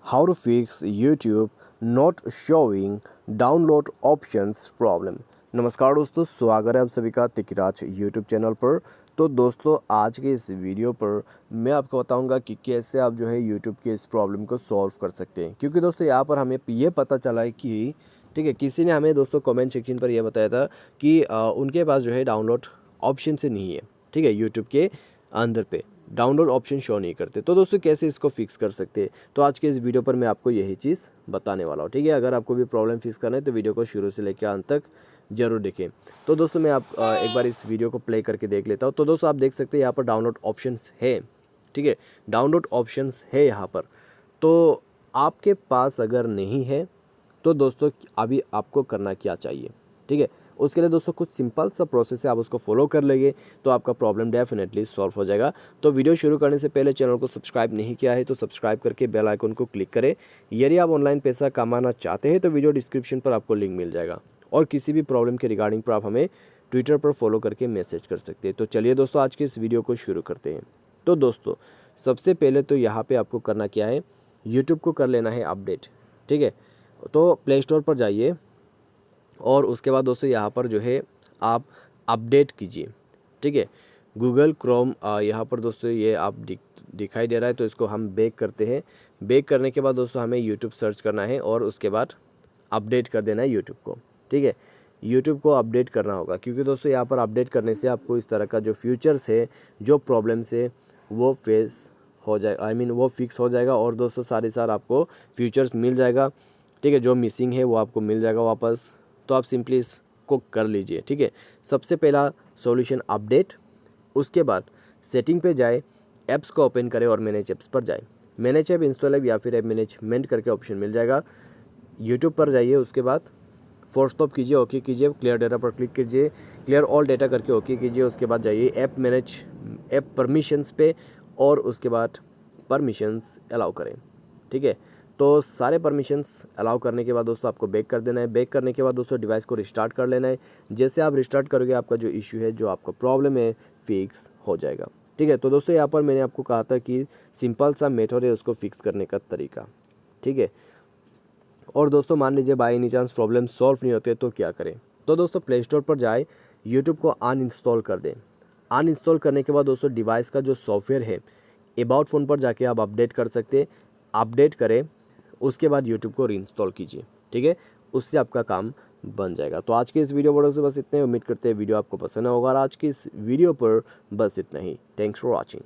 How to fix YouTube not showing download options problem। नमस्कार दोस्तों, स्वागत है आप सभी का तिकराज YouTube चैनल पर। तो दोस्तों, आज के इस वीडियो पर मैं आपको बताऊंगा कि कैसे आप जो है YouTube के इस प्रॉब्लम को सॉल्व कर सकते हैं। क्योंकि दोस्तों यहाँ पर हमें ये पता चला है कि ठीक है, किसी ने हमें दोस्तों कमेंट सेक्शन पर यह बताया था कि उनके पास जो है डाउनलोड ऑप्शन से नहीं है। ठीक है, यूट्यूब के अंदर पे डाउनलोड ऑप्शन शो नहीं करते। तो दोस्तों कैसे इसको फिक्स कर सकते हैं, तो आज के इस वीडियो पर मैं आपको यही चीज़ बताने वाला हूँ। ठीक है, अगर आपको भी प्रॉब्लम फिक्स करना है तो वीडियो को शुरू से लेकर अंत तक जरूर देखें। तो दोस्तों मैं आप एक बार इस वीडियो को प्ले करके देख लेता हूँ। तो दोस्तों आप देख सकते हैं यहाँ पर डाउनलोड ऑप्शंस है। ठीक है, डाउनलोड ऑप्शंस है यहाँ पर। तो आपके पास अगर नहीं है तो दोस्तों अभी आपको करना क्या चाहिए, ठीक है, उसके लिए दोस्तों कुछ सिंपल सा प्रोसेस है, आप उसको फॉलो कर लेंगे तो आपका प्रॉब्लम डेफिनेटली सॉल्व हो जाएगा। तो वीडियो शुरू करने से पहले चैनल को सब्सक्राइब नहीं किया है तो सब्सक्राइब करके बेल आइकन को क्लिक करें। यदि आप ऑनलाइन पैसा कमाना चाहते हैं तो वीडियो डिस्क्रिप्शन पर आपको लिंक मिल जाएगा, और किसी भी प्रॉब्लम के रिगार्डिंग पर आप हमें ट्विटर पर फॉलो करके मैसेज कर सकते हैं। तो चलिए दोस्तों आज के इस वीडियो को शुरू करते हैं। तो दोस्तों सबसे पहले तो यहाँ पर आपको करना क्या है, यूट्यूब को कर लेना है अपडेट। ठीक है, तो प्ले स्टोर पर जाइए और उसके बाद दोस्तों यहाँ पर जो है आप अपडेट कीजिए। ठीक है, गूगल क्रोम यहाँ पर दोस्तों ये आप दिखाई दे रहा है, तो इसको हम बैक करते हैं। बैक करने के बाद दोस्तों हमें यूट्यूब सर्च करना है और उसके बाद अपडेट कर देना है यूट्यूब को। ठीक है, यूट्यूब को अपडेट करना होगा, क्योंकि दोस्तों यहाँ पर अपडेट करने से आपको इस तरह का जो फ्यूचर्स है, जो प्रॉब्लम्स है वो फेस हो जाए, वो फिक्स हो जाएगा, और दोस्तों सारे आपको फ्यूचर्स मिल जाएगा। ठीक है, जो मिसिंग है वो आपको मिल जाएगा वापस। तो आप सिंपली इसको कर लीजिए। ठीक है, सबसे पहला सॉल्यूशन अपडेट, उसके बाद सेटिंग पे जाए, ऐप्स को ओपन करें और मैनेज ऐप्स पर जाए। मैनेज ऐप, इंस्टॉल ऐप या फिर ऐप मैनेजमेंट करके ऑप्शन मिल जाएगा। यूट्यूब पर जाइए, उसके बाद फोर्स स्टॉप कीजिए, ओके कीजिए, क्लियर डेटा पर क्लिक कीजिए, क्लियर ऑल डेटा करके ओके कीजिए। उसके बाद जाइए ऐप परमिशंस पे और उसके बाद परमिशंस अलाउ करें। ठीक है, तो सारे परमिशंस अलाउ करने के बाद दोस्तों आपको बैक कर देना है। बैक करने के बाद दोस्तों डिवाइस को रिस्टार्ट कर लेना है। जैसे आप रिस्टार्ट करोगे आपका जो इश्यू है, जो आपका प्रॉब्लम है, फिक्स हो जाएगा। ठीक है, तो दोस्तों यहाँ पर मैंने आपको कहा था कि सिंपल सा मेथड है उसको फिक्स करने का तरीका। ठीक है, और दोस्तों मान लीजिए by any chance problem solve नहीं होते तो क्या करें। तो दोस्तों प्ले स्टोर पर जाए, यूट्यूब को अनइंस्टॉल कर दें। अनइंस्टॉल करने के बाद दोस्तों डिवाइस का जो सॉफ्टवेयर है, अबाउट फ़ोन पर जाके आप अपडेट कर सकते हैं। अपडेट करें, उसके बाद यूट्यूब को रीइंस्टॉल कीजिए। ठीक है, उससे आपका काम बन जाएगा। तो आज के इस वीडियो से बस इतना ही। उम्मीद करते हैं वीडियो आपको पसंद होगा, और आज की इस वीडियो पर बस इतना ही। Thanks for watching.